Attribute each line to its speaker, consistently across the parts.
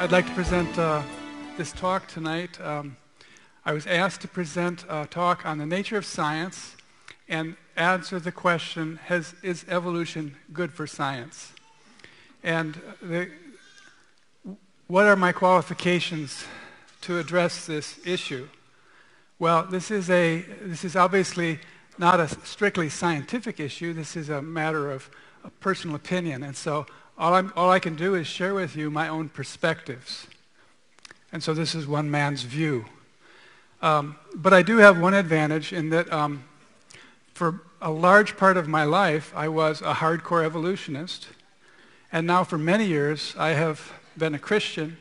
Speaker 1: I'd like to present this talk tonight. I was asked to present a talk on the nature of science and answer the question, is evolution good for science? And what are my qualifications to address this issue? Well, this is obviously not a strictly scientific issue. This is a matter of personal opinion. And so all I can do is share with you my own perspectives. And so this is one man's view. But I do have one advantage in that for a large part of my life, I was a hardcore evolutionist. And now for many years, I have been a Christian.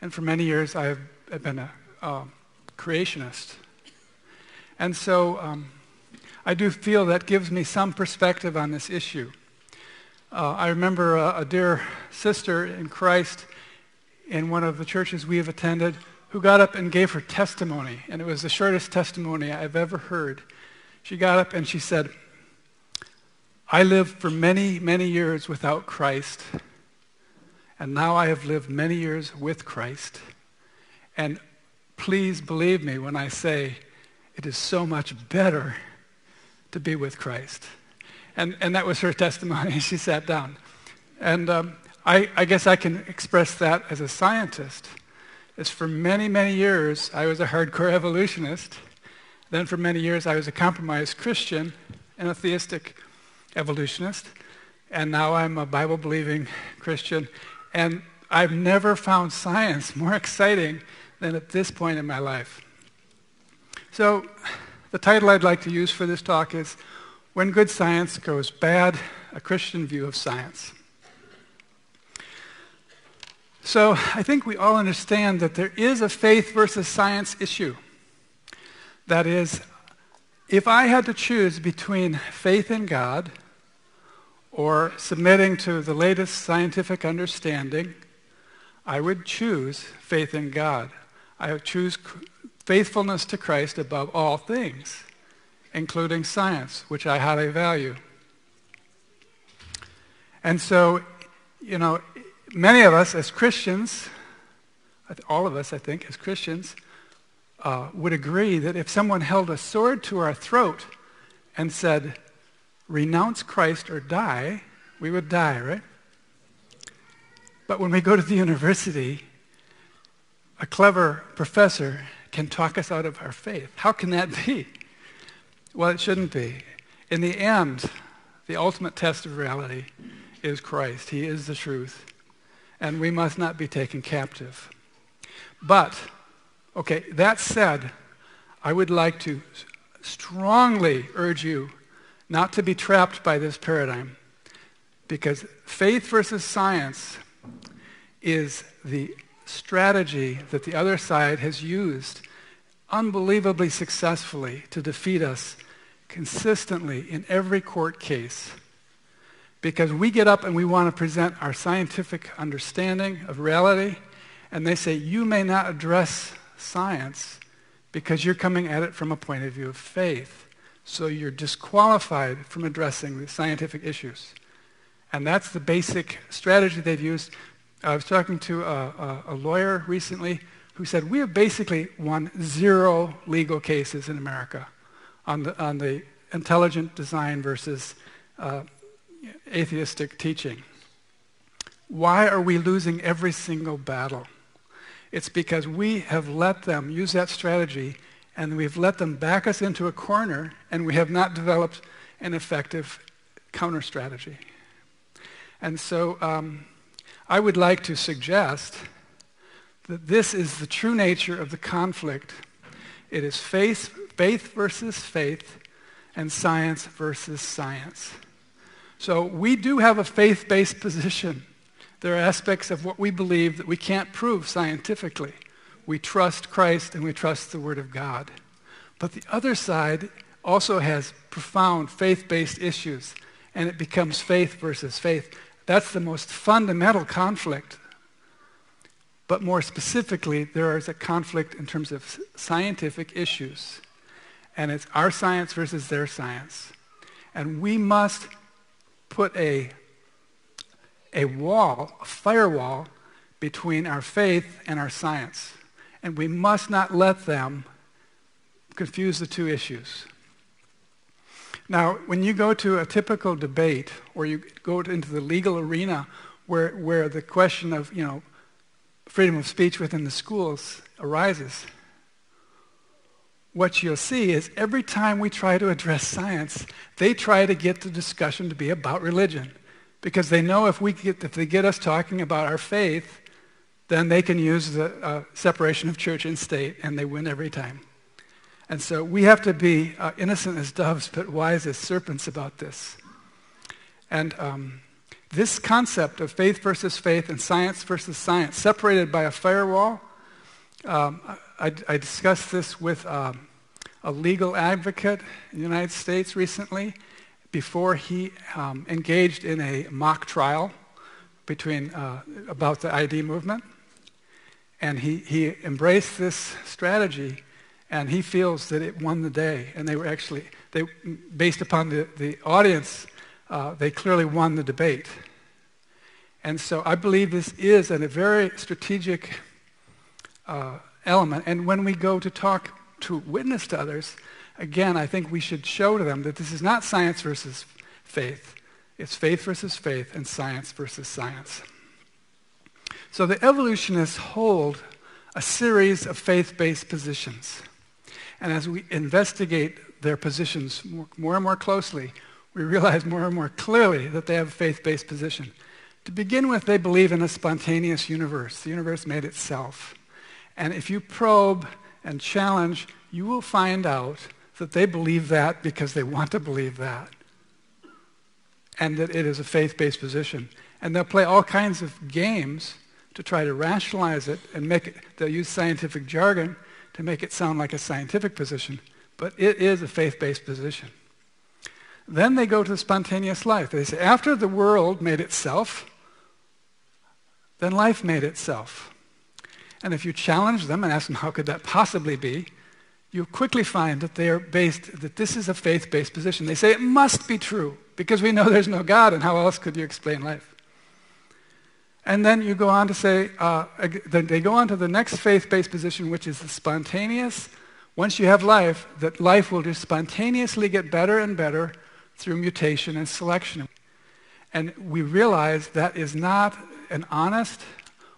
Speaker 1: And for many years, I have been a creationist. And so I do feel that gives me some perspective on this issue. I remember a dear sister in Christ in one of the churches we have attended who got up and gave her testimony, and it was the shortest testimony I've ever heard. She got up and she said, "I lived for many, many years without Christ, and now I have lived many years with Christ. And please believe me when I say it is so much better to be with Christ." And that was her testimony. She sat down. And I guess I can express that as a scientist. As for many, many years, I was a hardcore evolutionist. Then for many years, I was a compromised Christian and a theistic evolutionist. And now I'm a Bible-believing Christian. And I've never found science more exciting than at this point in my life. So the title I'd like to use for this talk is "When Good Science Goes Bad, a Christian View of Science." So I think we all understand that there is a faith versus science issue. That is, if I had to choose between faith in God or submitting to the latest scientific understanding, I would choose faith in God. I would choose faithfulness to Christ above all things, including science, which I highly value. And so, many of us as Christians, all of us, I think, as Christians, would agree that if someone held a sword to our throat and said, "Renounce Christ or die," we would die, right? But when we go to the university, a clever professor can talk us out of our faith. How can that be? Well, it shouldn't be. In the end, the ultimate test of reality is Christ. He is the truth. And we must not be taken captive. But, okay, that said, I would like to strongly urge you not to be trapped by this paradigm, because faith versus science is the strategy that the other side has used unbelievably successfully to defeat us consistently in every court case. Because we get up and we want to present our scientific understanding of reality, and they say, you may not address science because you're coming at it from a point of view of faith. So you're disqualified from addressing the scientific issues. And that's the basic strategy they've used. I was talking to a lawyer recently who said, we have basically won 0 legal cases in America on the intelligent design versus atheistic teaching. Why are we losing every single battle? It's because we have let them use that strategy, and we've let them back us into a corner, and we have not developed an effective counter strategy. And so I would like to suggest that this is the true nature of the conflict. It is faith versus faith and science versus science. So we do have a faith-based position. There are aspects of what we believe that we can't prove scientifically. We trust Christ and we trust the Word of God. But the other side also has profound faith-based issues, and it becomes faith versus faith. That's the most fundamental conflict. But more specifically, there is a conflict in terms of scientific issues. And it's our science versus their science. And we must put a wall, a firewall, between our faith and our science. And we must not let them confuse the two issues. Now, when you go to a typical debate, or you go into the legal arena where the question of, freedom of speech within the schools arises, what you'll see is every time we try to address science, they try to get the discussion to be about religion. Because they know if they get us talking about our faith, then they can use the separation of church and state, and they win every time. And so we have to be innocent as doves, but wise as serpents about this. And this concept of faith versus faith and science versus science, separated by a firewall, I discussed this with a legal advocate in the United States recently before he engaged in a mock trial about the ID movement. And he embraced this strategy, and he feels that it won the day. And they based upon the audience, they clearly won the debate. And so I believe this is a very strategic element. And when we go to witness to others, again, I think we should show to them that this is not science versus faith. It's faith versus faith and science versus science. So the evolutionists hold a series of faith-based positions. And as we investigate their positions more and more closely, we realize more and more clearly that they have a faith-based position. To begin with, they believe in a spontaneous universe. The universe made itself. And if you probe and challenge, you will find out that they believe that because they want to believe that. And that it is a faith-based position. And they'll play all kinds of games to try to rationalize it and they'll use scientific jargon to make it sound like a scientific position. But it is a faith-based position. Then they go to spontaneous life. They say, after the world made itself, then life made itself. And if you challenge them and ask them, how could that possibly be? You quickly find that that this is a faith-based position. They say it must be true because we know there's no God, and how else could you explain life? And then you go on to say, they go on to the next faith-based position, which is the spontaneous. Once you have life, that life will just spontaneously get better and better through mutation and selection. And we realize that is not an honest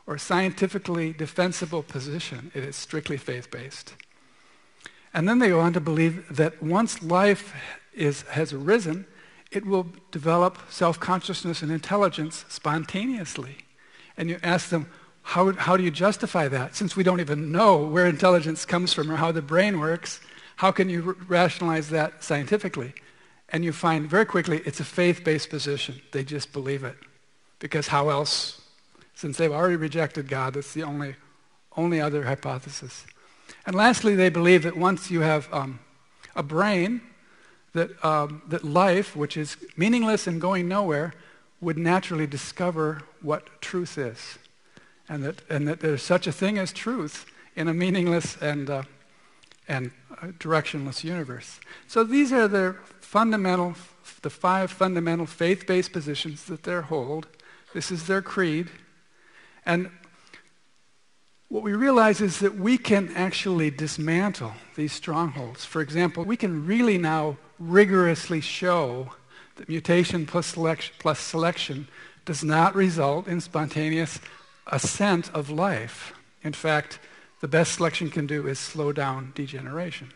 Speaker 1: or scientifically defensible position. It is strictly faith-based. And then they go on to believe that once life has arisen, it will develop self-consciousness and intelligence spontaneously. And you ask them, how do you justify that? Since we don't even know where intelligence comes from or how the brain works, how can you rationalize that scientifically? And you find very quickly it's a faith-based position. They just believe it. Because how else? Since they've already rejected God, that's the only other hypothesis. And lastly, they believe that once you have a brain, that life, which is meaningless and going nowhere, would naturally discover what truth is. And that there's such a thing as truth in a meaningless and directionless universe. So these are the five fundamental faith-based positions that they hold. This is their creed. And what we realize is that we can actually dismantle these strongholds. For example, we can really now rigorously show that mutation plus selection does not result in spontaneous ascent of life. In fact, the best selection can do is slow down degeneration.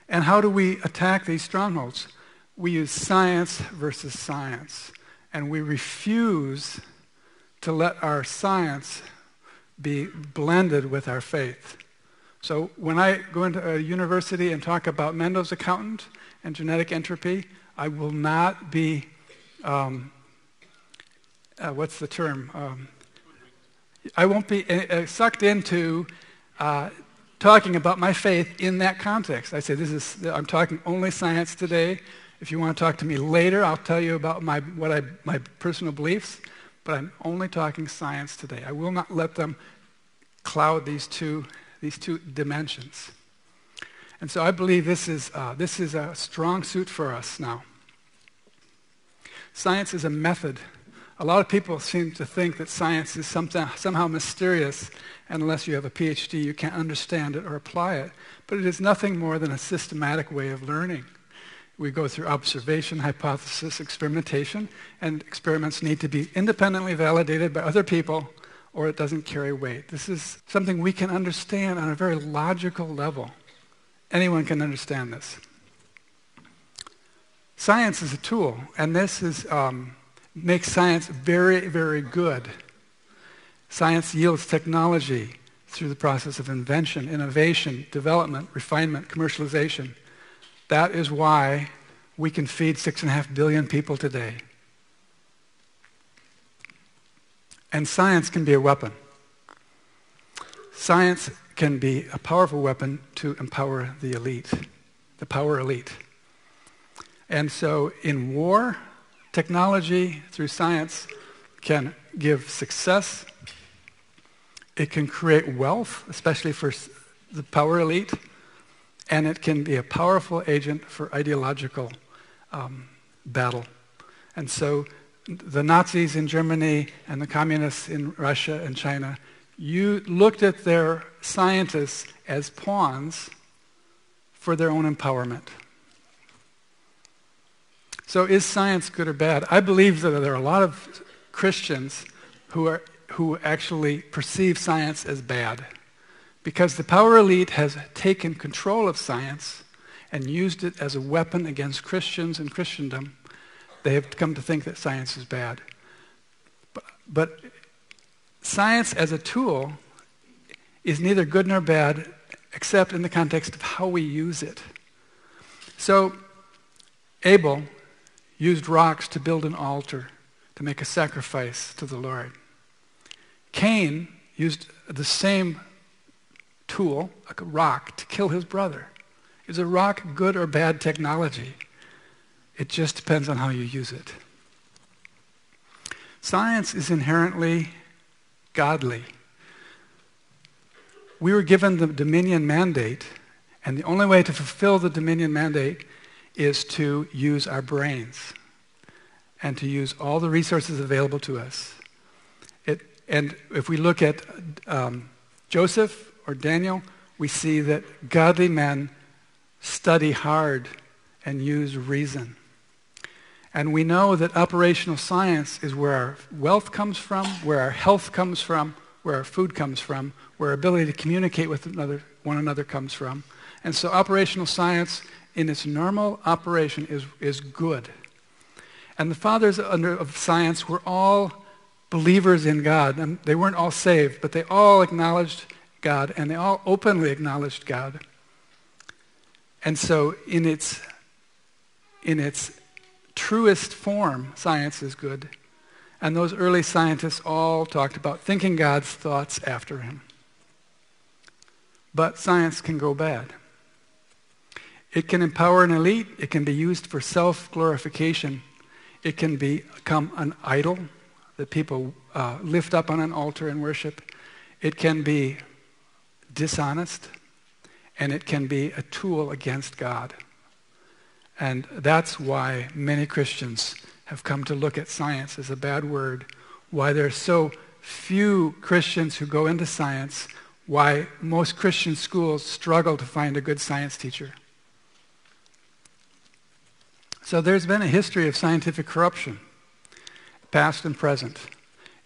Speaker 1: And how do we attack these strongholds? We use science versus science. And we refuse to let our science be blended with our faith. So when I go into a university and talk about Mendel's accountant and genetic entropy, I will not be, what's the term? I won't be sucked into talking about my faith in that context. I say, I'm talking only science today. If you want to talk to me later, I'll tell you about my personal beliefs, but I'm only talking science today. I will not let them cloud these two dimensions. And so I believe this is a strong suit for us now. Science is a method A lot of people seem to think that science is somehow mysterious, and unless you have a PhD, you can't understand it or apply it. But it is nothing more than a systematic way of learning. We go through observation, hypothesis, experimentation, and experiments need to be independently validated by other people, or it doesn't carry weight. This is something we can understand on a very logical level. Anyone can understand this. Science is a tool, and this makes science very, very good. Science yields technology through the process of invention, innovation, development, refinement, commercialization. That is why we can feed 6.5 billion people today. And science can be a weapon. Science can be a powerful weapon to empower the elite, the power elite. And so in war, technology through science can give success. It can create wealth, especially for the power elite, and it can be a powerful agent for ideological battle. And so the Nazis in Germany and the communists in Russia and China, you looked at their scientists as pawns for their own empowerment. So is science good or bad? I believe that there are a lot of Christians who actually perceive science as bad, because the power elite has taken control of science and used it as a weapon against Christians and Christendom. They have come to think that science is bad. But science as a tool is neither good nor bad, except in the context of how we use it. So Abel used rocks to build an altar, to make a sacrifice to the Lord. Cain used the same tool, like a rock, to kill his brother. Is a rock good or bad technology? It just depends on how you use it. Science is inherently godly. We were given the Dominion Mandate, and the only way to fulfill the Dominion Mandate is to use our brains and to use all the resources available to us. And if we look at Joseph or Daniel, we see that godly men study hard and use reason. And we know that operational science is where our wealth comes from, where our health comes from, where our food comes from, where our ability to communicate with one another comes from. And so operational science in its normal operation is good. And the fathers of science were all believers in God. And they weren't all saved, but they all acknowledged God, and they all openly acknowledged God. And so in its truest form, science is good. And those early scientists all talked about thinking God's thoughts after him. But science can go bad. It can empower an elite. It can be used for self-glorification. It can become an idol that people lift up on an altar and worship. It can be dishonest, and it can be a tool against God. And that's why many Christians have come to look at science as a bad word, why there are so few Christians who go into science, why most Christian schools struggle to find a good science teacher. So there's been a history of scientific corruption, past and present.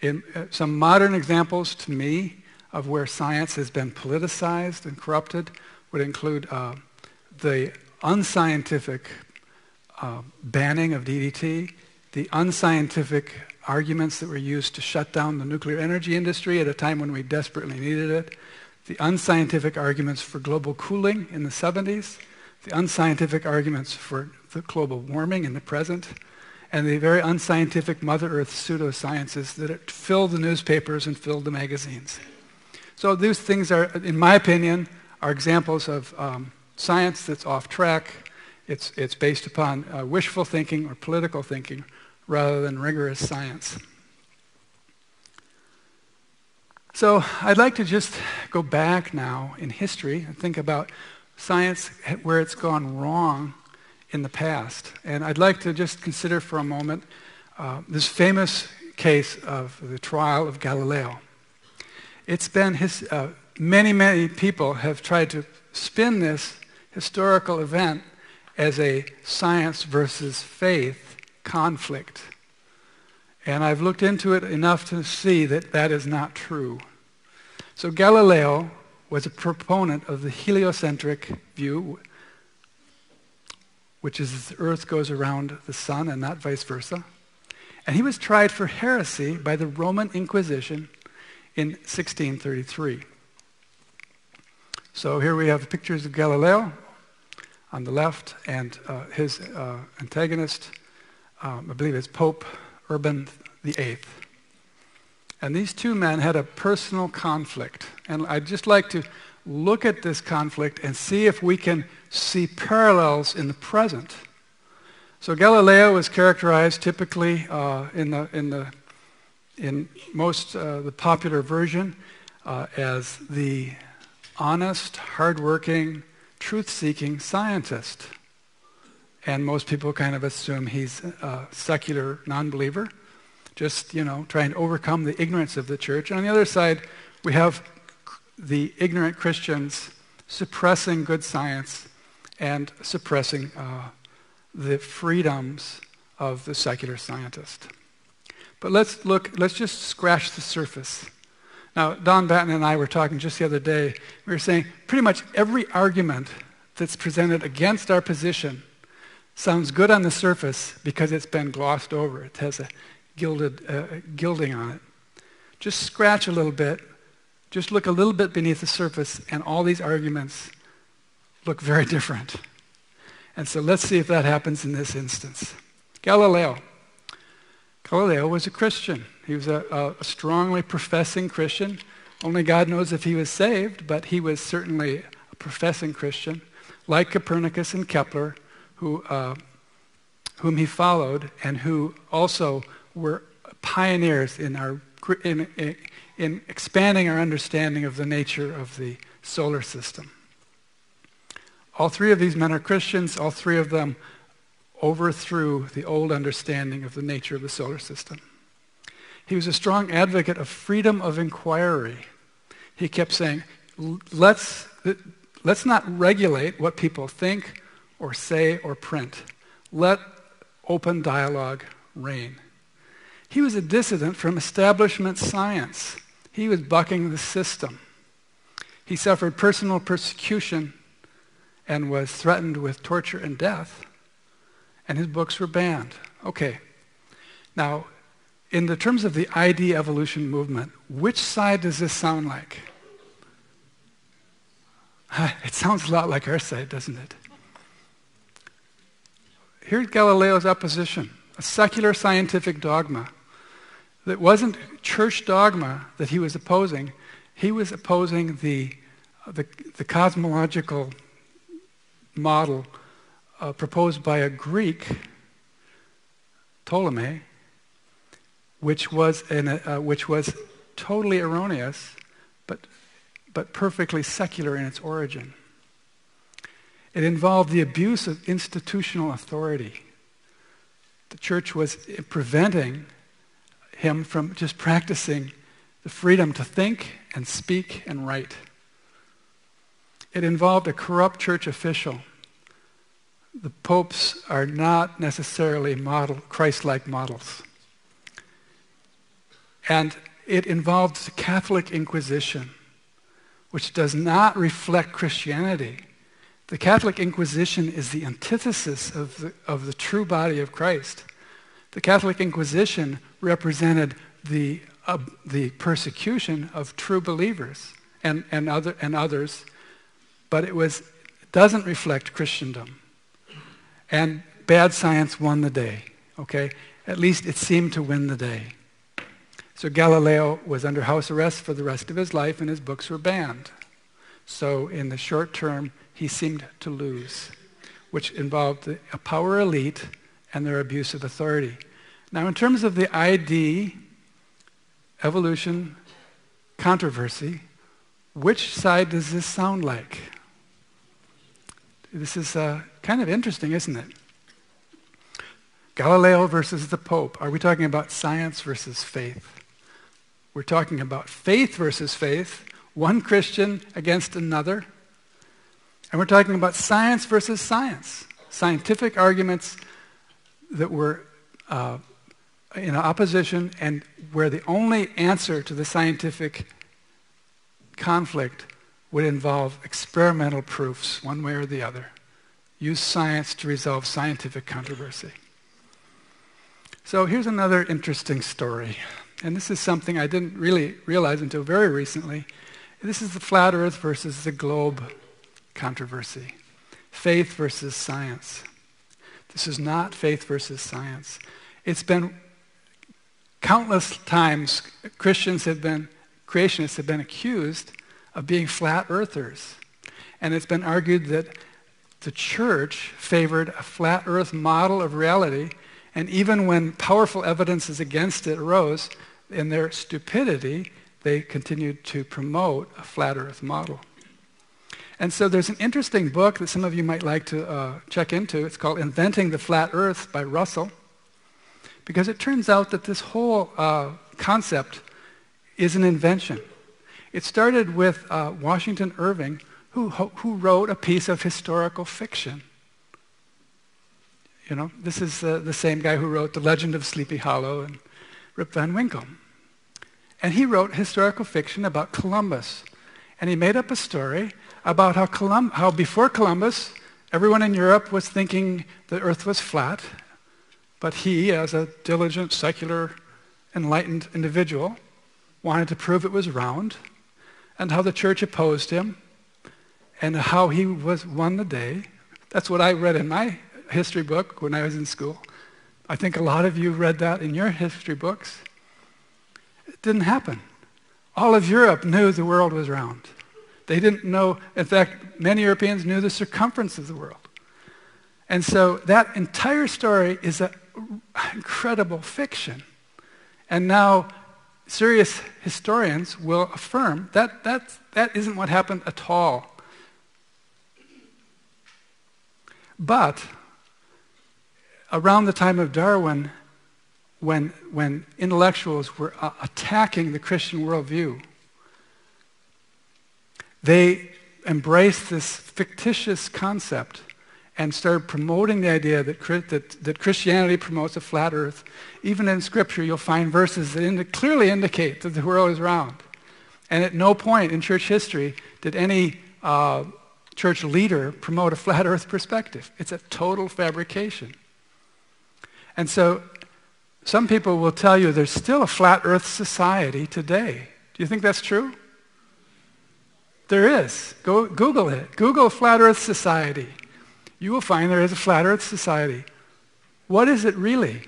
Speaker 1: In some modern examples to me of where science has been politicized and corrupted would include the unscientific banning of DDT, the unscientific arguments that were used to shut down the nuclear energy industry at a time when we desperately needed it, the unscientific arguments for global cooling in the 70s, the unscientific arguments for the global warming in the present, and the very unscientific Mother Earth pseudosciences that filled the newspapers and filled the magazines. So these things are, in my opinion, are examples of science that's off track. It's based upon wishful thinking or political thinking rather than rigorous science. So I'd like to just go back now in history and think about science where it's gone wrong in the past. And I'd like to just consider for a moment this famous case of the trial of Galileo. It's been many people have tried to spin this historical event as a science versus faith conflict. And I've looked into it enough to see that that is not true. So Galileo was a proponent of the heliocentric view, which is the Earth goes around the sun and not vice versa. And he was tried for heresy by the Roman Inquisition in 1633. So here we have pictures of Galileo on the left and his antagonist, I believe it's Pope Urban VIII. And these two men had a personal conflict. And I'd just like to look at this conflict and see if we can see parallels in the present. So Galileo was characterized typically in most the popular version as the honest, hardworking, truth-seeking scientist. And most people kind of assume he's a secular non-believer, just, trying to overcome the ignorance of the church. And on the other side, we have the ignorant Christians suppressing good science and suppressing the freedoms of the secular scientist. But let's just scratch the surface. Now, Don Batten and I were talking just the other day. We were saying pretty much every argument that's presented against our position sounds good on the surface because it's been glossed over. It has a gilding on it. Just scratch a little bit. Just look a little bit beneath the surface, and all these arguments look very different. And so let's see if that happens in this instance. Galileo was a Christian. He was a strongly professing Christian. Only God knows if he was saved, but he was certainly a professing Christian, like Copernicus and Kepler, whom he followed and who also were pioneers in expanding our understanding of the nature of the solar system. All three of these men are Christians. All three of them overthrew the old understanding of the nature of the solar system. He was a strong advocate of freedom of inquiry. He kept saying, let's not regulate what people think or say or print. Let open dialogue reign. He was a dissident from establishment science. He was bucking the system. He suffered personal persecution and was threatened with torture and death, and his books were banned. Okay. Now, in the terms of the ID evolution movement, which side does this sound like? It sounds a lot like our side, doesn't it? Here's Galileo's opposition, a secular scientific dogma that wasn't church dogma that he was opposing. He was opposing the cosmological model proposed by a Greek, Ptolemy, which was totally erroneous, but perfectly secular in its origin. It involved the abuse of institutional authority. The church was preventing him from just practicing the freedom to think and speak and write. It involved a corrupt church official. The popes are not necessarily Christ-like models. And it involved the Catholic Inquisition, which does not reflect Christianity. The Catholic Inquisition is the antithesis of the true body of Christ. The Catholic Inquisition represented the persecution of true believers and others, but it doesn't reflect Christendom. And bad science won the day, okay? At least it seemed to win the day. So Galileo was under house arrest for the rest of his life, and his books were banned. So in the short term, he seemed to lose, which involved a power elite and their abuse of authority. Now, in terms of the ID, evolution, controversy, which side does this sound like? This is kind of interesting, isn't it? Galileo versus the Pope. Are we talking about science versus faith? We're talking about faith versus faith, one Christian against another. And we're talking about science versus science, scientific arguments that were in opposition and where the only answer to the scientific conflict would involve experimental proofs, one way or the other. Use science to resolve scientific controversy. So here's another interesting story. And this is something I didn't really realize until very recently. This is the flat earth versus the globe controversy. Faith versus science. This is not faith versus science. It's been countless times creationists have been accused of being flat earthers. And it's been argued that the church favored a flat earth model of reality, and even when powerful evidences against it arose, in their stupidity, they continued to promote a flat earth model. And so there's an interesting book that some of you might like to check into. It's called Inventing the Flat Earth by Russell, because it turns out that this whole concept is an invention. It started with Washington Irving, who wrote a piece of historical fiction. You know, this is the same guy who wrote The Legend of Sleepy Hollow and Rip Van Winkle. And he wrote historical fiction about Columbus. And he made up a story about how before Columbus, everyone in Europe was thinking the earth was flat, but he, as a diligent, secular, enlightened individual, wanted to prove it was round, and how the church opposed him, and how he won the day. That's what I read in my history book when I was in school. I think a lot of you read that in your history books. It didn't happen. All of Europe knew the world was round. They didn't know, in fact, many Europeans knew the circumference of the world. And so that entire story is an incredible fiction. And now serious historians will affirm that isn't what happened at all. But around the time of Darwin, when intellectuals were attacking the Christian worldview, they embraced this fictitious concept and started promoting the idea that Christianity promotes a flat earth. Even in Scripture, you'll find verses that clearly indicate that the world is round. And at no point in church history did any church leader promote a flat earth perspective. It's a total fabrication. And so some people will tell you there's still a flat earth society today. Do you think that's true? There is. Go Google it. Google Flat Earth Society. You will find there is a Flat Earth Society. What is it really?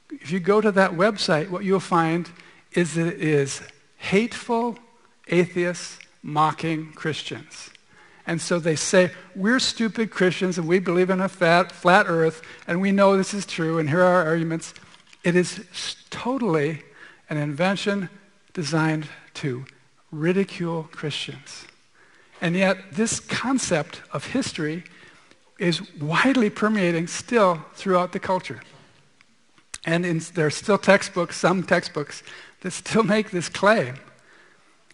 Speaker 1: If you go to that website, what you'll find is that it is hateful atheists mocking Christians. And so they say, we're stupid Christians and we believe in a flat earth and we know this is true and here are our arguments. It is totally an invention designed to ridicule Christians. And yet this concept of history is widely permeating still throughout the culture. And there are still some textbooks, that still make this claim.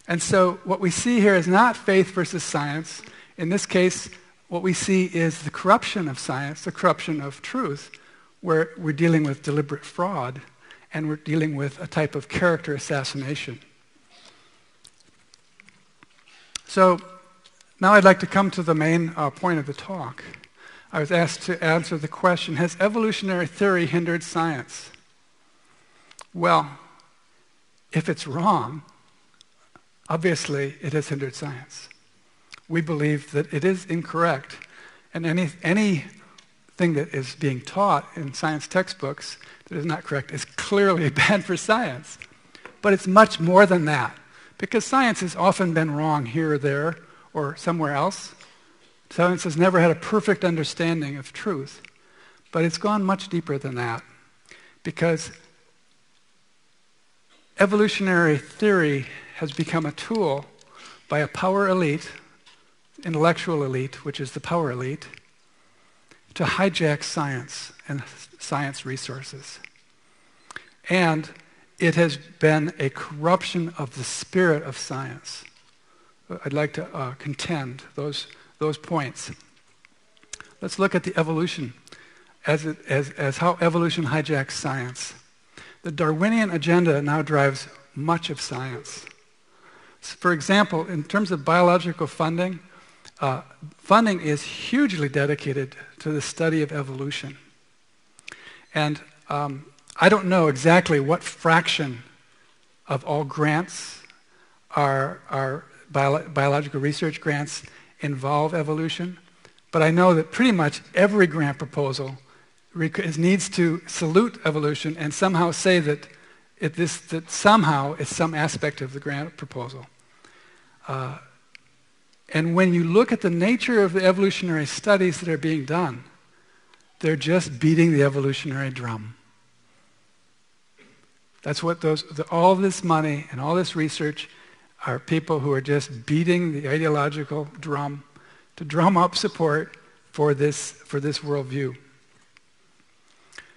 Speaker 1: And so what we see here is not faith versus science. In this case, what we see is the corruption of science, the corruption of truth, where we're dealing with deliberate fraud and we're dealing with a type of character assassination. So now I'd like to come to the main point of the talk. I was asked to answer the question, has evolutionary theory hindered science? Well, if it's wrong, obviously it has hindered science. We believe that it is incorrect, and anything that is being taught in science textbooks that is not correct is clearly bad for science. But it's much more than that, because science has often been wrong here or there or somewhere else. Science has never had a perfect understanding of truth, but it's gone much deeper than that, because evolutionary theory has become a tool by a power elite, intellectual elite, which is the power elite, to hijack science and science resources. And it has been a corruption of the spirit of science. I'd like to contend those points. Let's look at the evolution as how evolution hijacks science. The Darwinian agenda now drives much of science. For example, in terms of biological funding, funding is hugely dedicated to the study of evolution. And I don't know exactly what fraction of all grants are biological research grants involve evolution, but I know that pretty much every grant proposal needs to salute evolution and somehow say that somehow it's some aspect of the grant proposal. And when you look at the nature of the evolutionary studies that are being done, they're just beating the evolutionary drum. That's what all this money and all this research are people who are just beating the ideological drum to drum up support for this worldview.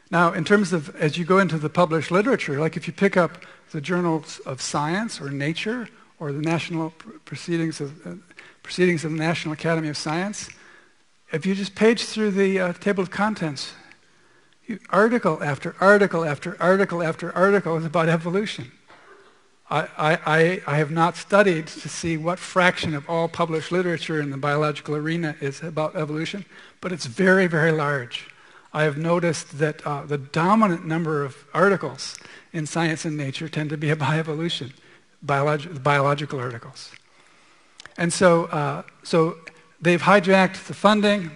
Speaker 1: Now, in terms of, as you go into the published literature, like if you pick up the journals of science or Nature or the national proceedings of the National Academy of Science, if you just page through the table of contents, article after article after article after article is about evolution. I have not studied to see what fraction of all published literature in the biological arena is about evolution, but it's very, very large. I have noticed that the dominant number of articles in Science and Nature tend to be about evolution, biological articles. And so they've hijacked the funding.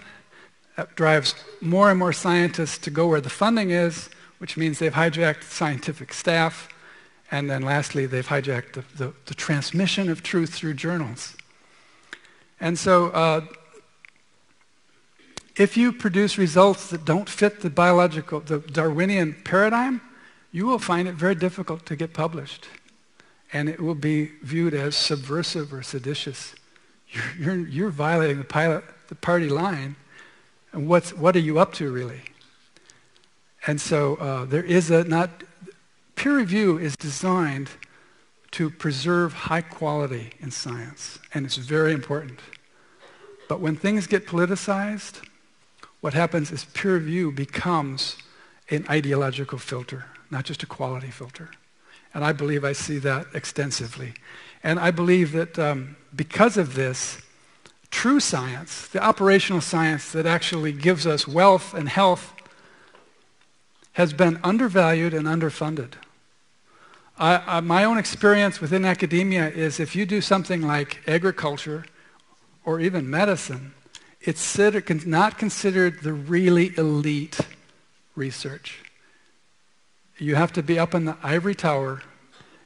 Speaker 1: That drives more and more scientists to go where the funding is, which means they've hijacked scientific staff. And then lastly, they've hijacked the transmission of truth through journals. And so if you produce results that don't fit the Darwinian paradigm, you will find it very difficult to get published. And it will be viewed as subversive or seditious. You're violating the party line. And what are you up to, really? And so peer review is designed to preserve high quality in science, and it's very important. But when things get politicized, what happens is peer review becomes an ideological filter, not just a quality filter. And I believe I see that extensively. And I believe that because of this, true science, the operational science that actually gives us wealth and health, has been undervalued and underfunded. My own experience within academia is if you do something like agriculture or even medicine, it's not considered the really elite research. You have to be up in the ivory tower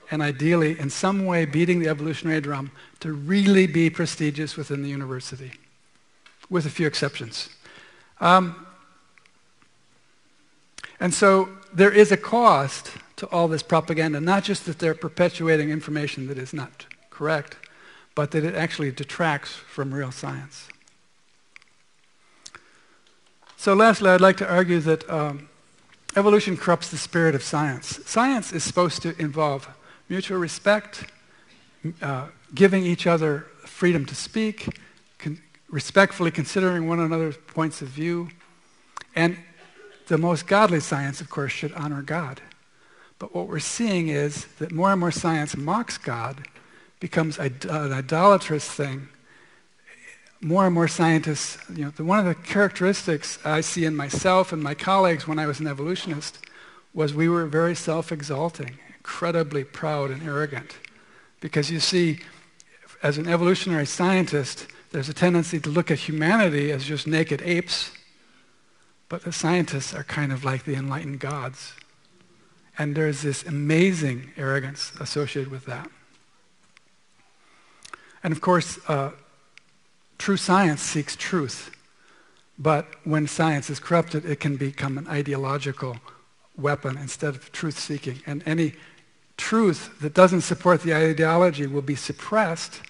Speaker 1: and ideally in some way beating the evolutionary drum to really be prestigious within the university, with a few exceptions. And so there is a cost to all this propaganda, not just that they're perpetuating information that is not correct, but that it actually detracts from real science. So lastly, I'd like to argue that evolution corrupts the spirit of science. Science is supposed to involve mutual respect, giving each other freedom to speak, respectfully considering one another's points of view, and the most godly science, of course, should honor God. But what we're seeing is that more and more science mocks God, becomes an idolatrous thing. More and more scientists, one of the characteristics I see in myself and my colleagues when I was an evolutionist was we were very self-exalting, incredibly proud and arrogant. Because you see, as an evolutionary scientist, there's a tendency to look at humanity as just naked apes, but the scientists are kind of like the enlightened gods. And there's this amazing arrogance associated with that. And of course, true science seeks truth. But when science is corrupted, it can become an ideological weapon instead of truth-seeking. And any truth that doesn't support the ideology will be suppressed,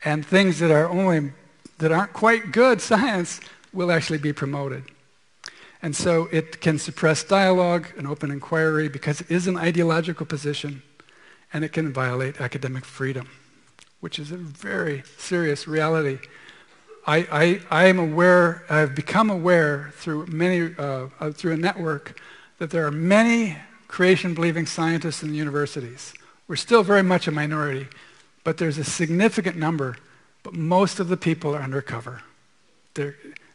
Speaker 1: and things that aren't quite good science will actually be promoted. And so it can suppress dialogue and open inquiry because it is an ideological position, and it can violate academic freedom, which is a very serious reality. I am aware, I've become aware through through a network that there are many creation-believing scientists in the universities. We're still very much a minority, but there's a significant number, but most of the people are undercover.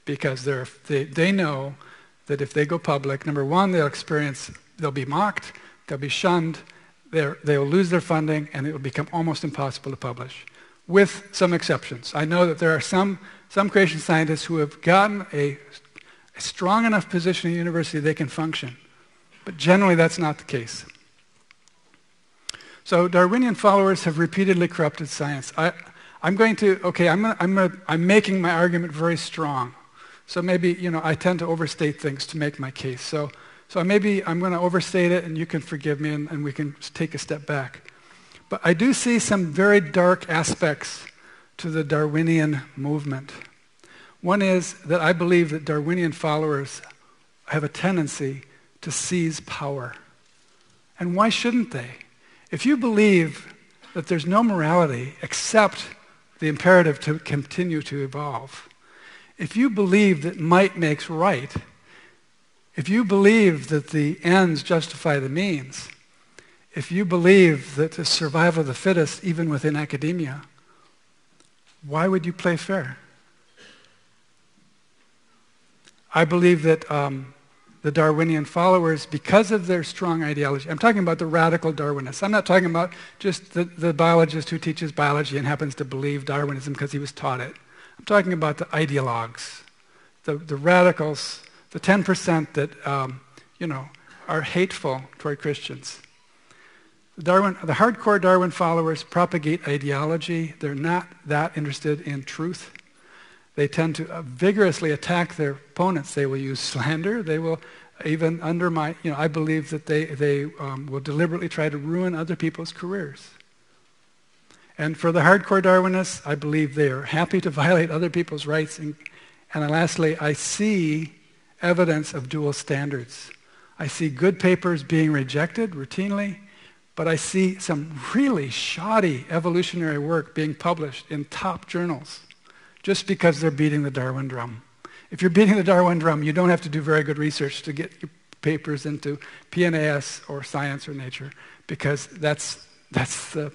Speaker 1: Because they know that if they go public, number one, they'll be mocked, they'll be shunned, they'll lose their funding, and it will become almost impossible to publish, with some exceptions. I know that there are some creation scientists who have gotten a strong enough position in the university they can function, but generally that's not the case. So Darwinian followers have repeatedly corrupted science. I'm making my argument very strong. So maybe, I tend to overstate things to make my case. So maybe I'm going to overstate it, and you can forgive me, and we can take a step back. But I do see some very dark aspects to the Darwinian movement. One is that I believe that Darwinian followers have a tendency to seize power. And why shouldn't they? If you believe that there's no morality except the imperative to continue to evolve, if you believe that might makes right, if you believe that the ends justify the means, if you believe that the survival of the fittest, even within academia, why would you play fair? I believe that the Darwinian followers, because of their strong ideology, I'm talking about the radical Darwinists. I'm not talking about just the biologist who teaches biology and happens to believe Darwinism because he was taught it. I'm talking about the ideologues, the radicals, the 10% that are hateful toward Christians. The hardcore Darwin followers propagate ideology. They're not that interested in truth. They tend to vigorously attack their opponents. They will use slander. They will even undermine. I believe that they will deliberately try to ruin other people's careers. And for the hardcore Darwinists, I believe they are happy to violate other people's rights. And lastly, I see evidence of dual standards. I see good papers being rejected routinely, but I see some really shoddy evolutionary work being published in top journals just because they're beating the Darwin drum. If you're beating the Darwin drum, you don't have to do very good research to get your papers into PNAS or Science or Nature, because that's the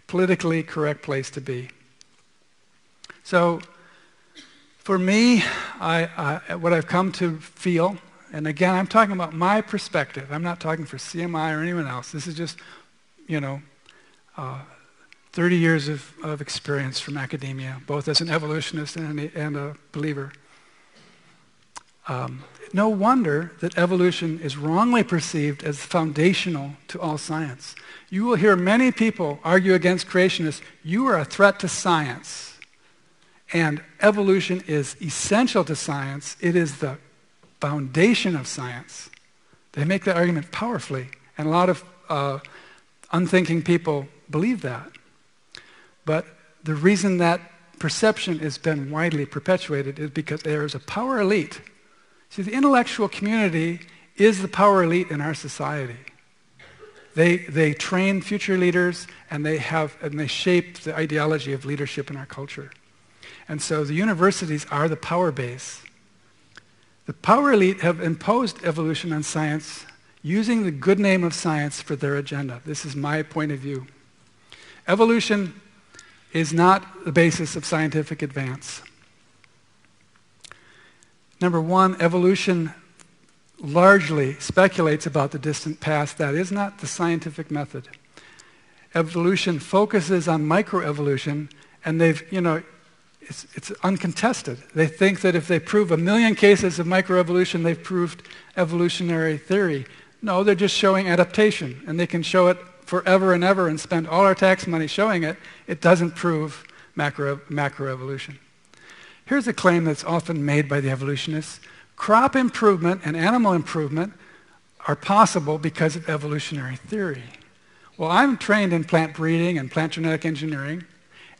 Speaker 1: politically correct place to be. So for me, what I've come to feel, and again, I'm talking about my perspective. I'm not talking for CMI or anyone else. This is just, 30 years of experience from academia, both as an evolutionist and a believer. No wonder that evolution is wrongly perceived as foundational to all science. You will hear many people argue against creationists. You are a threat to science. And evolution is essential to science. It is the foundation of science. They make that argument powerfully. And a lot of unthinking people believe that. But the reason that perception has been widely perpetuated is because there is a power elite. See, the intellectual community is the power elite in our society. They train future leaders, and they shape the ideology of leadership in our culture. And so the universities are the power base. The power elite have imposed evolution on science using the good name of science for their agenda. This is my point of view. Evolution is not the basis of scientific advance. Number one, evolution largely speculates about the distant past. That is not the scientific method. Evolution focuses on microevolution, and it's uncontested. They think that if they prove 1 million cases of microevolution, they've proved evolutionary theory. No, they're just showing adaptation, and they can show it forever and ever and spend all our tax money showing it. It doesn't prove macroevolution. Here's a claim that's often made by the evolutionists. Crop improvement and animal improvement are possible because of evolutionary theory. Well, I'm trained in plant breeding and plant genetic engineering,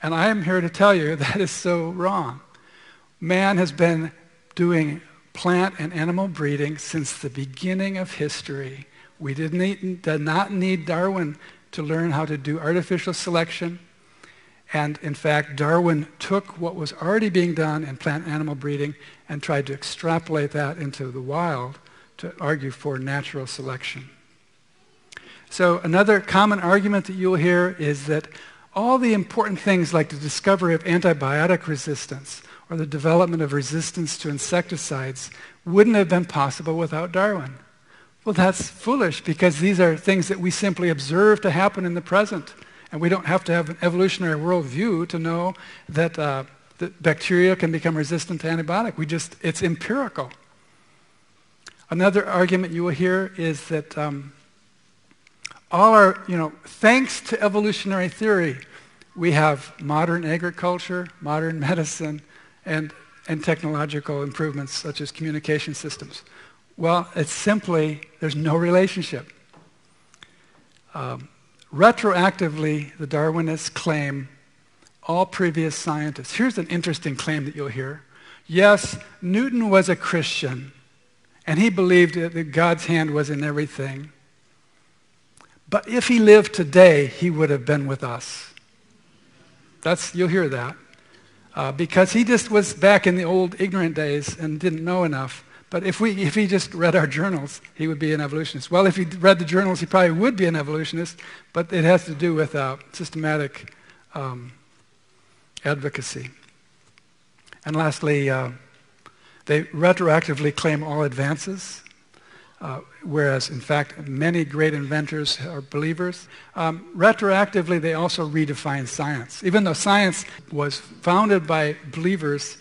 Speaker 1: and I am here to tell you that is so wrong. Man has been doing plant and animal breeding since the beginning of history. We did not need Darwin to learn how to do artificial selection. And in fact, Darwin took what was already being done in plant and animal breeding and tried to extrapolate that into the wild to argue for natural selection. So another common argument that you'll hear is that all the important things like the discovery of antibiotic resistance or the development of resistance to insecticides wouldn't have been possible without Darwin. Well, that's foolish because these are things that we simply observe to happen in the present. And we don't have to have an evolutionary worldview to know that, that bacteria can become resistant to antibiotic. It's empirical. Another argument you will hear is that thanks to evolutionary theory, we have modern agriculture, modern medicine, and technological improvements such as communication systems. Well, it's simply, there's no relationship. Retroactively, the Darwinists claim all previous scientists. Here's an interesting claim that you'll hear. Yes, Newton was a Christian, and he believed that God's hand was in everything. But if he lived today, he would have been with us. You'll hear that. Because he just was back in the old ignorant days and didn't know enough. But if he just read our journals, he would be an evolutionist. Well, if he read the journals, he probably would be an evolutionist, but it has to do with systematic advocacy. And lastly, they retroactively claim all advances, whereas, in fact, many great inventors are believers. Retroactively, they also redefine science. Even though science was founded by believers,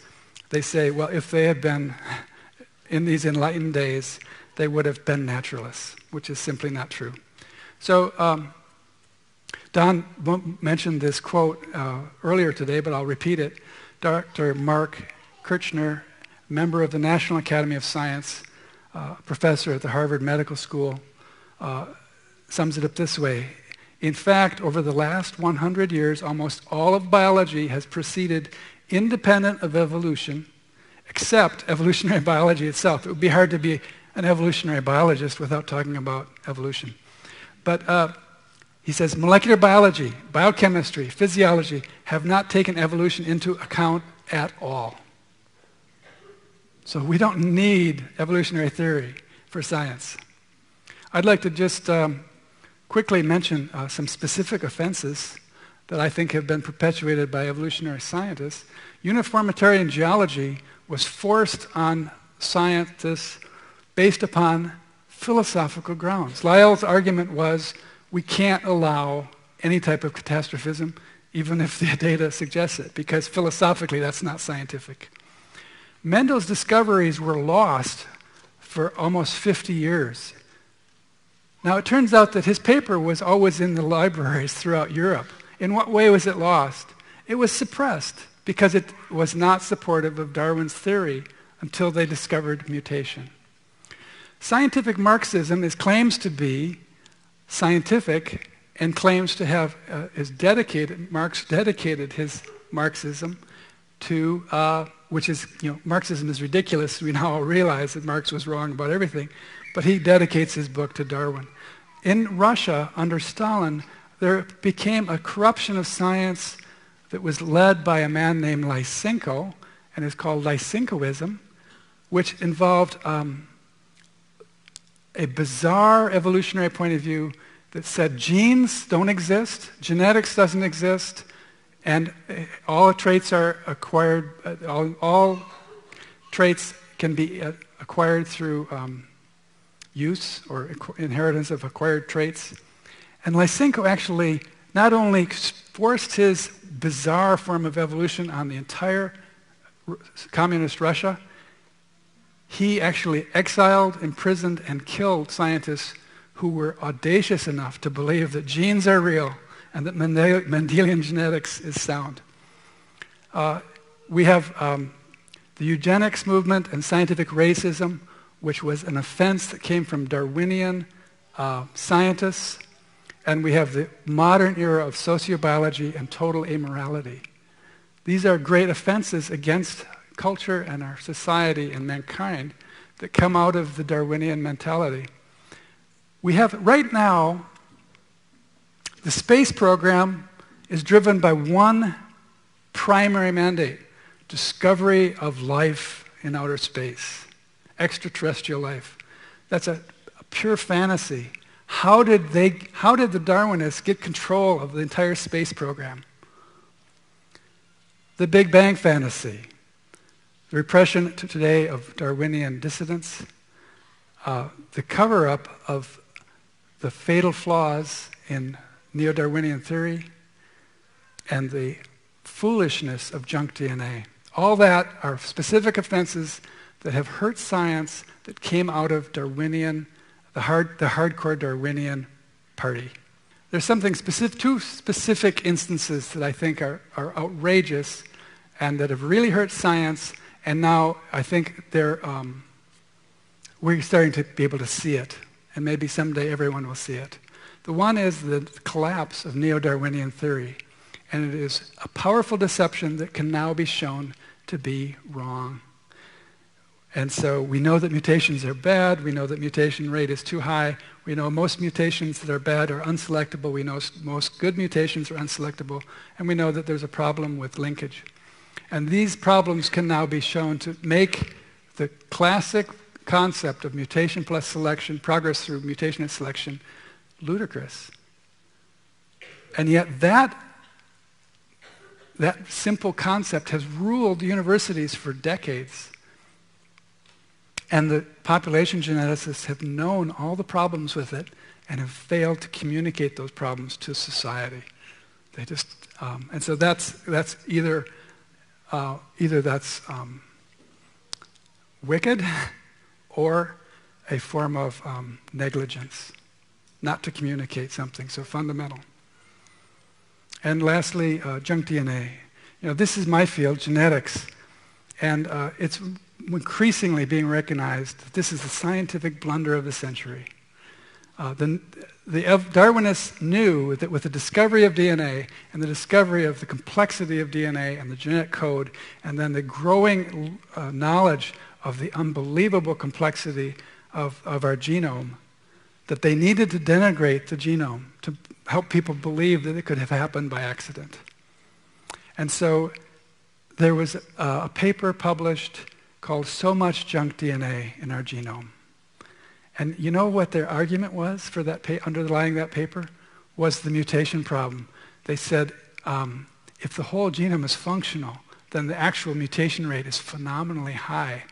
Speaker 1: they say, well, if they had been in these enlightened days, they would have been naturalists, which is simply not true. So Don mentioned this quote earlier today, but I'll repeat it. Dr. Mark Kirchner, member of the National Academy of Science, professor at the Harvard Medical School, sums it up this way. In fact, over the last 100 years, almost all of biology has proceeded independent of evolution, except evolutionary biology itself. It would be hard to be an evolutionary biologist without talking about evolution. But he says, molecular biology, biochemistry, physiology have not taken evolution into account at all. So we don't need evolutionary theory for science. I'd like to just quickly mention some specific offenses that I think have been perpetuated by evolutionary scientists. Uniformitarian geology was forced on scientists based upon philosophical grounds. Lyell's argument was we can't allow any type of catastrophism, even if the data suggests it, because philosophically that's not scientific. Mendel's discoveries were lost for almost 50 years. Now it turns out that his paper was always in the libraries throughout Europe. In what way was it lost? It was suppressed because it was not supportive of Darwin's theory until they discovered mutation. Scientific Marxism claims to be scientific and claims to have Marx dedicated his Marxism to, which is, Marxism is ridiculous. We now all realize that Marx was wrong about everything, but he dedicates his book to Darwin. In Russia, under Stalin, there became a corruption of science that was led by a man named Lysenko, and is called Lysenkoism, which involved a bizarre evolutionary point of view that said genes don't exist, genetics doesn't exist, and all traits are acquired, all traits can be acquired through use or inheritance of acquired traits. And Lysenko actually not only forced his bizarre form of evolution on the entire communist Russia, he actually exiled, imprisoned, and killed scientists who were audacious enough to believe that genes are real and that Mendelian genetics is sound. We have the eugenics movement and scientific racism, which was an offense that came from Darwinian scientists. And we have the modern era of sociobiology and total amorality. These are great offenses against culture and our society and mankind that come out of the Darwinian mentality. We have, right now, the space program is driven by one primary mandate: discovery of life in outer space, extraterrestrial life. That's a pure fantasy. How did the Darwinists get control of the entire space program? The Big Bang fantasy, the repression today of Darwinian dissidents, the cover-up of the fatal flaws in neo-Darwinian theory, and the foolishness of junk DNA. All that are specific offenses that have hurt science that came out of Darwinian, the hardcore Darwinian party. There's two specific instances that I think are outrageous and that have really hurt science, and now I think we're starting to be able to see it, and maybe someday everyone will see it. The one is the collapse of neo-Darwinian theory, and it is a powerful deception that can now be shown to be wrong. And so we know that mutations are bad. We know that mutation rate is too high. We know most mutations that are bad are unselectable. We know most good mutations are unselectable. And we know that there's a problem with linkage. And these problems can now be shown to make the classic concept of mutation plus selection, progress through mutation and selection, ludicrous. And yet that simple concept has ruled universities for decades. And the population geneticists have known all the problems with it and have failed to communicate those problems to society. They just, and so that's either that's wicked or a form of negligence, not to communicate something so fundamental. And lastly, junk DNA. This is my field, genetics, and it's increasingly being recognized that this is the scientific blunder of the century. The Darwinists knew that with the discovery of DNA and the discovery of the complexity of DNA and the genetic code, and then the growing knowledge of the unbelievable complexity of our genome, that they needed to denigrate the genome to help people believe that it could have happened by accident. And so there was a paper published called So Much Junk DNA in Our Genome. And you know what their argument was for that underlying that paper? Was the mutation problem. They said, if the whole genome is functional, then the actual mutation rate is phenomenally high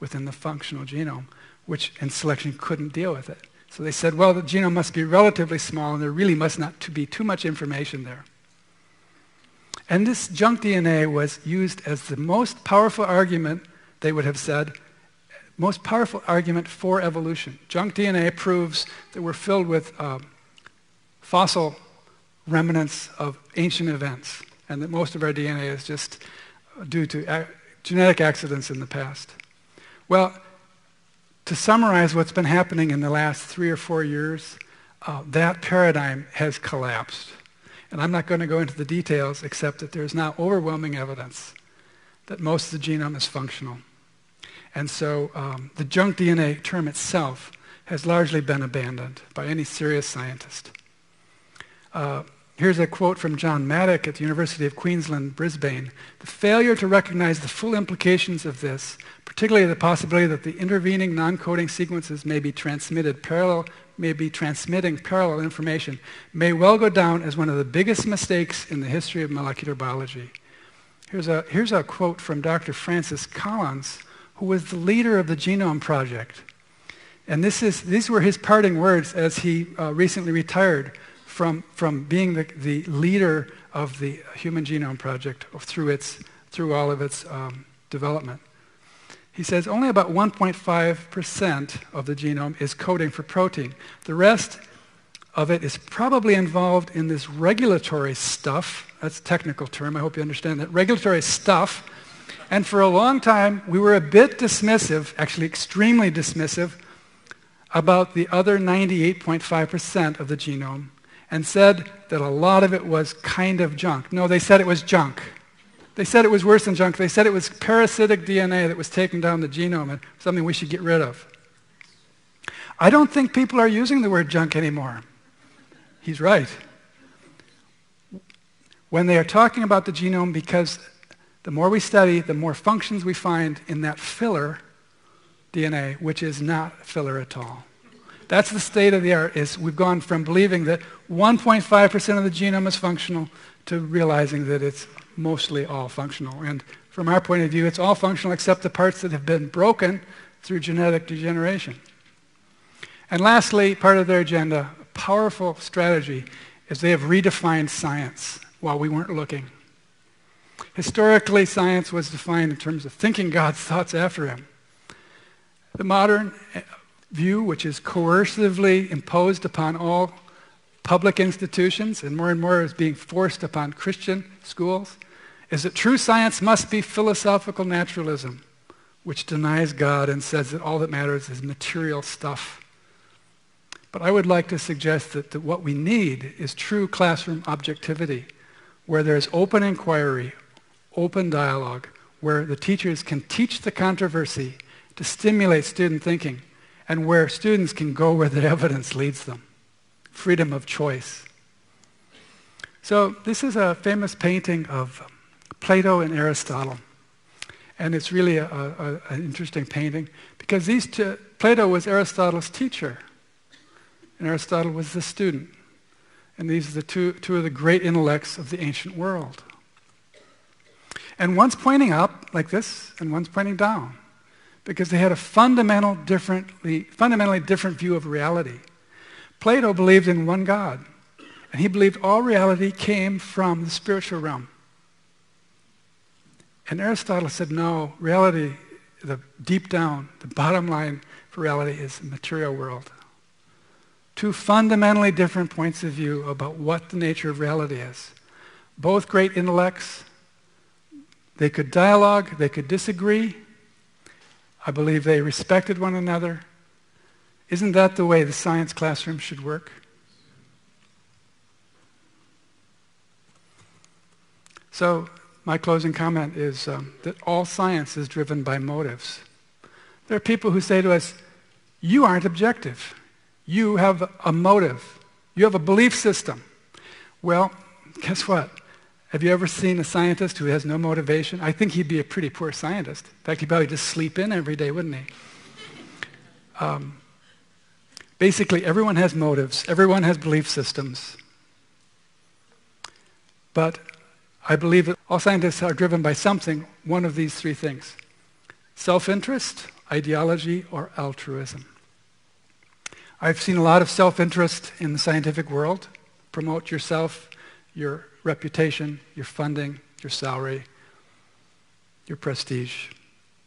Speaker 1: within the functional genome, which in selection couldn't deal with it. So they said, well, the genome must be relatively small and there really must not be too much information there. And this junk DNA was used as the most powerful argument, they would have said, most powerful argument for evolution. Junk DNA proves that we're filled with fossil remnants of ancient events, and that most of our DNA is just due to genetic accidents in the past. Well, to summarize what's been happening in the last 3 or 4 years, that paradigm has collapsed. And I'm not going to go into the details, except that there's now overwhelming evidence that most of the genome is functional. And so the junk DNA term itself has largely been abandoned by any serious scientist. Here's a quote from John Maddock at the University of Queensland, Brisbane. The failure to recognize the full implications of this, particularly the possibility that the intervening non-coding sequences may be transmitting parallel information, may well go down as one of the biggest mistakes in the history of molecular biology. Here's a quote from Dr. Francis Collins, who was the leader of the Genome Project. And these were his parting words as he recently retired from being the leader of the Human Genome Project through all of its development. He says only about 1.5% of the genome is coding for protein. The rest of it is probably involved in this regulatory stuff. That's a technical term. I hope you understand that. Regulatory stuff. And for a long time, we were a bit dismissive, actually extremely dismissive, about the other 98.5% of the genome, and said that a lot of it was kind of junk. No, they said it was junk. They said it was worse than junk. They said it was parasitic DNA that was taking down the genome and something we should get rid of. I don't think people are using the word junk anymore. He's right. When they are talking about the genome, because the more we study, the more functions we find in that filler DNA, which is not filler at all. That's the state of the art, is we've gone from believing that 1.5% of the genome is functional to realizing that it's mostly all functional. And from our point of view, it's all functional except the parts that have been broken through genetic degeneration. And lastly, part of their agenda, a powerful strategy, is they have redefined science while we weren't looking. Historically, science was defined in terms of thinking God's thoughts after him. The modern view, which is coercively imposed upon all public institutions and more is being forced upon Christian schools, is that true science must be philosophical naturalism, which denies God and says that all that matters is material stuff. But I would like to suggest that what we need is true classroom objectivity, where there is open inquiry, open dialogue, where the teachers can teach the controversy to stimulate student thinking, and where students can go where the evidence leads them. Freedom of choice. So this is a famous painting of Plato and Aristotle. And it's really an interesting painting because Plato was Aristotle's teacher, and Aristotle was the student. And these are the two of the great intellects of the ancient world. And one's pointing up like this, and one's pointing down, because they had a fundamentally different view of reality. Plato believed in one God, and he believed all reality came from the spiritual realm. And Aristotle said, no, reality, the deep down, the bottom line for reality is the material world. Two fundamentally different points of view about what the nature of reality is. Both great intellects. They could dialogue, they could disagree. I believe they respected one another. Isn't that the way the science classroom should work? So my closing comment is that all science is driven by motives. There are people who say to us, you aren't objective. You have a motive. You have a belief system. Well, guess what? Have you ever seen a scientist who has no motivation? I think he'd be a pretty poor scientist. In fact, he'd probably just sleep in every day, wouldn't he? Basically, everyone has motives. Everyone has belief systems. But I believe that all scientists are driven by something, one of these three things: self-interest, ideology, or altruism. I've seen a lot of self-interest in the scientific world. Promote yourself, your reputation, your funding, your salary, your prestige.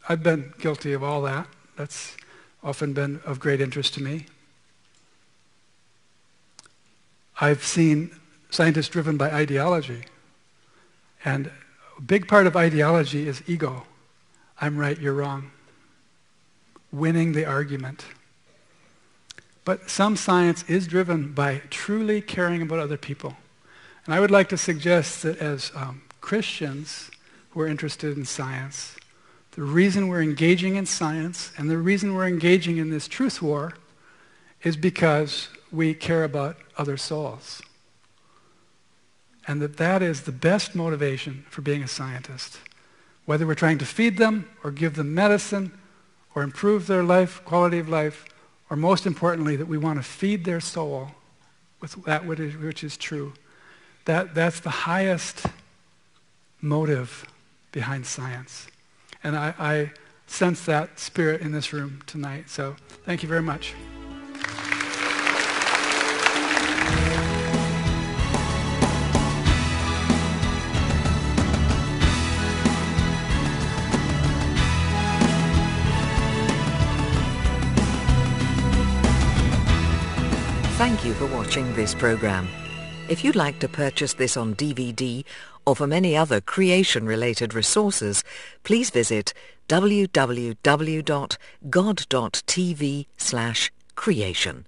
Speaker 1: I've been guilty of all that. That's often been of great interest to me. I've seen scientists driven by ideology. And a big part of ideology is ego. I'm right, you're wrong. Winning the argument. But some science is driven by truly caring about other people. And I would like to suggest that as Christians who are interested in science, the reason we're engaging in science and the reason we're engaging in this truth war is because we care about other souls. And that is the best motivation for being a scientist. Whether we're trying to feed them or give them medicine or improve their life, quality of life, or most importantly, that we want to feed their soul with that which is true. That's the highest motive behind science. And I sense that spirit in this room tonight. So thank you very much.
Speaker 2: Thank you for watching this program. If you'd like to purchase this on DVD or from any other creation-related resources, please visit www.god.tv/creation.